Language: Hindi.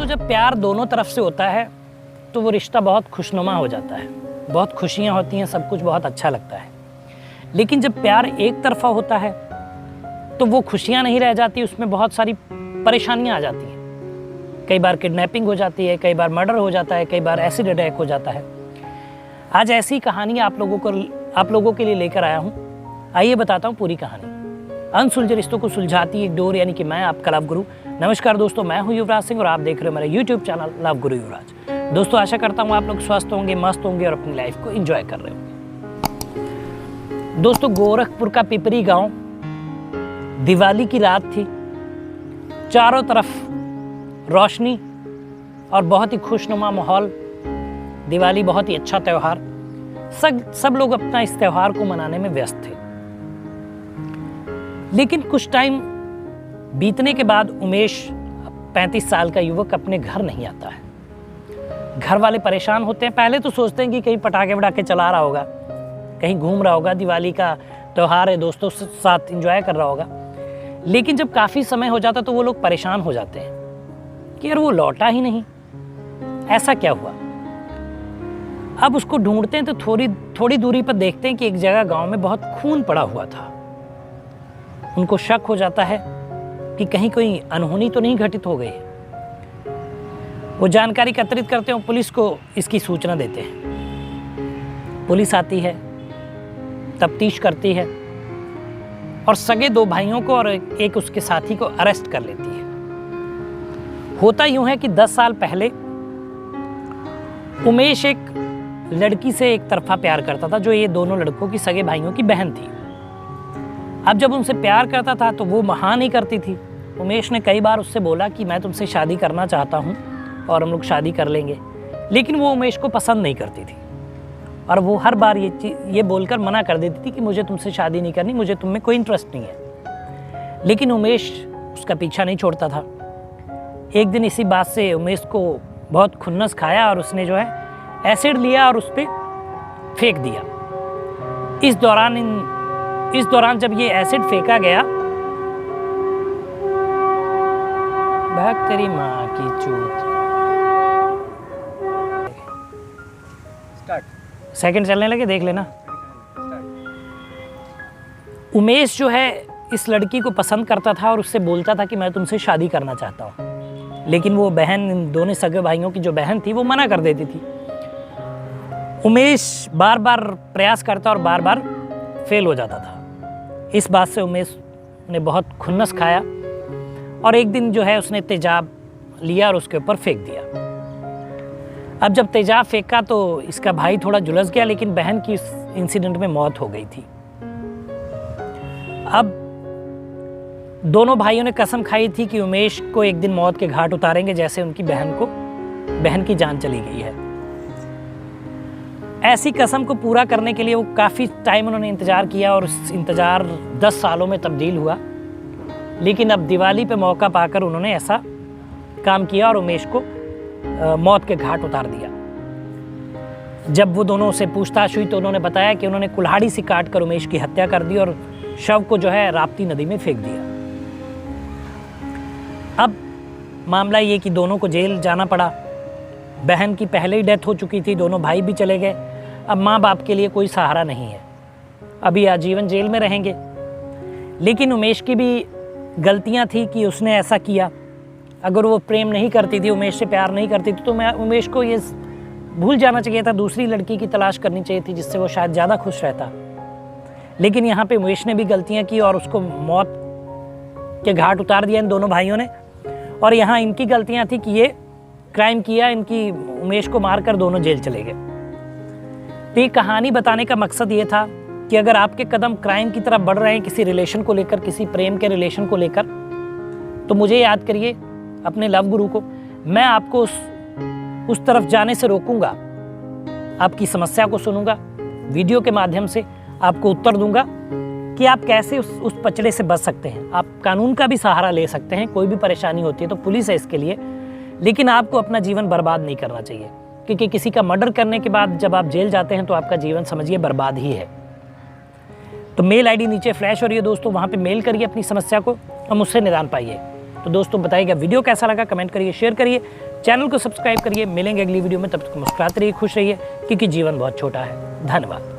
जब प्यार दोनों तरफ से होता है तो वो रिश्ता बहुत खुशनुमा हो जाता है, बहुत खुशियाँ होती हैं, सब कुछ बहुत अच्छा लगता है। लेकिन जब प्यार एक तरफा होता है तो वो खुशियाँ नहीं रह जाती, उसमें बहुत सारी परेशानियाँ आ जाती हैं। कई बार किडनैपिंग हो जाती है, कई बार मर्डर हो जाता है, कई बार एसिड अटैक हो जाता है। आज ऐसी कहानी आप लोगों के लिए लेकर आया हूँ। आइए बताता हूँ पूरी कहानी। अनसुलझे रिश्तों को सुलझाती एक डोर, यानी कि मैं आपका लव गुरु। नमस्कार दोस्तों, मैं हूँ युवराज सिंह और आप देख रहे हो मेरा यूट्यूब चैनल लव गुरु युवराज। दोस्तों, आशा करता हूँ आप लोग स्वस्थ होंगे, मस्त होंगे और अपनी लाइफ को एंजॉय कर रहे होंगे। दोस्तों, गोरखपुर का पिपरी गांव, दिवाली की रात थी। चारों तरफ रोशनी और बहुत ही खुशनुमा माहौल। दिवाली बहुत ही अच्छा त्यौहार, सब लोग अपना इस त्यौहार को मनाने में व्यस्त थे। लेकिन कुछ टाइम बीतने के बाद उमेश, 35 साल का युवक, अपने घर नहीं आता है। घर वाले परेशान होते हैं। पहले तो सोचते हैं कि कहीं पटाखे वटाखे चला रहा होगा, कहीं घूम रहा होगा, दिवाली का त्यौहार है, दोस्तों के साथ एंजॉय कर रहा होगा। लेकिन जब काफ़ी समय हो जाता तो वो लोग परेशान हो जाते हैं कि यार वो लौटा ही नहीं, ऐसा क्या हुआ। अब उसको ढूंढते हैं तो थोड़ी दूरी पर देखते हैं कि एक जगह गांव में बहुत खून पड़ा हुआ था। उनको शक हो जाता है कि कहीं कोई अनहोनी तो नहीं घटित हो गई। वो जानकारी एकत्रित करते हैं, पुलिस को इसकी सूचना देते हैं। पुलिस आती है, तफ्तीश करती है और सगे 2 भाइयों को और एक उसके साथी को अरेस्ट कर लेती है। होता यूं है कि 10 साल पहले उमेश एक लड़की से एक तरफा प्यार करता था, जो ये दोनों लड़कों की सगे भाइयों की बहन थी। अब जब उनसे प्यार करता था तो वो हाँ नहीं करती थी। उमेश ने कई बार उससे बोला कि मैं तुमसे शादी करना चाहता हूँ और हम लोग शादी कर लेंगे, लेकिन वो उमेश को पसंद नहीं करती थी और वो हर बार ये बोलकर मना कर देती थी कि मुझे तुमसे शादी नहीं करनी, मुझे तुम में कोई इंटरेस्ट नहीं है। लेकिन उमेश उसका पीछा नहीं छोड़ता था। एक दिन इसी बात से उमेश को बहुत खुन्नस खाया और उसने जो है एसिड लिया और उस पर फेंक दिया। इस दौरान जब ये एसिड फेंका गया, भाग तेरी माँ की चूत। सेकंड चलने लगे, देख लेना। उमेश जो है इस लड़की को पसंद करता था और उससे बोलता था कि मैं तुमसे शादी करना चाहता हूँ, लेकिन वो बहन, इन दोनों सगे भाइयों की जो बहन थी, वो मना कर देती थी। उमेश बार बार प्रयास करता और बार बार फेल हो जाता था। इस बात से उमेश ने बहुत खुन्नस खाया और एक दिन जो है उसने तेजाब लिया और उसके ऊपर फेंक दिया। अब जब तेजाब फेंका तो इसका भाई थोड़ा झुलस गया, लेकिन बहन की इस इंसिडेंट में मौत हो गई थी। अब दोनों भाइयों ने कसम खाई थी कि उमेश को एक दिन मौत के घाट उतारेंगे, जैसे उनकी बहन की जान चली गई है। ऐसी कसम को पूरा करने के लिए वो काफ़ी टाइम उन्होंने इंतज़ार किया और उस इंतज़ार 10 सालों में तब्दील हुआ। लेकिन अब दिवाली पे मौका पाकर उन्होंने ऐसा काम किया और उमेश को मौत के घाट उतार दिया। जब वो दोनों से पूछताछ हुई तो उन्होंने बताया कि उन्होंने कुल्हाड़ी से काट कर उमेश की हत्या कर दी और शव को जो है राप्ती नदी में फेंक दिया। अब मामला ये कि दोनों को जेल जाना पड़ा। बहन की पहले ही डेथ हो चुकी थी, दोनों भाई भी चले गए। अब माँ बाप के लिए कोई सहारा नहीं है, अभी आजीवन जेल में रहेंगे। लेकिन उमेश की भी गलतियाँ थी कि उसने ऐसा किया। अगर वो प्रेम नहीं करती थी, उमेश से प्यार नहीं करती थी, तो उमेश को ये भूल जाना चाहिए था, दूसरी लड़की की तलाश करनी चाहिए थी जिससे वो शायद ज़्यादा खुश रहता। लेकिन यहाँ पे उमेश ने भी गलतियाँ की और उसको मौत के घाट उतार दिया इन दोनों भाइयों ने। और यहाँ इनकी गलतियाँ थी कि ये क्राइम किया, इनकी उमेश को मारकर दोनों जेल चले गए। तो ये कहानी बताने का मकसद ये था कि अगर आपके कदम क्राइम की तरफ बढ़ रहे हैं, किसी रिलेशन को लेकर, किसी प्रेम के रिलेशन को लेकर, तो मुझे याद करिए, अपने लव गुरु को। मैं आपको उस तरफ जाने से रोकूंगा, आपकी समस्या को सुनूंगा, वीडियो के माध्यम से आपको उत्तर दूंगा कि आप कैसे उस पचड़े से बच सकते हैं। आप कानून का भी सहारा ले सकते हैं, कोई भी परेशानी होती है तो पुलिस है इसके लिए। लेकिन आपको अपना जीवन बर्बाद नहीं करना चाहिए, क्योंकि किसी का मर्डर करने के बाद जब आप जेल जाते हैं तो आपका जीवन समझिए बर्बाद ही है। तो मेल आईडी नीचे फ्लैश हो रही है दोस्तों, वहाँ पे मेल करिए अपनी समस्या को और मुझसे निदान पाइए। तो दोस्तों बताइएगा वीडियो कैसा लगा, कमेंट करिए, शेयर करिए। चैनल को सब्सक्राइब करिए। मिलेंगे अगली वीडियो में, तब तक मुस्कुराते रहिए, खुश रहिए, क्योंकि जीवन बहुत छोटा है। धन्यवाद।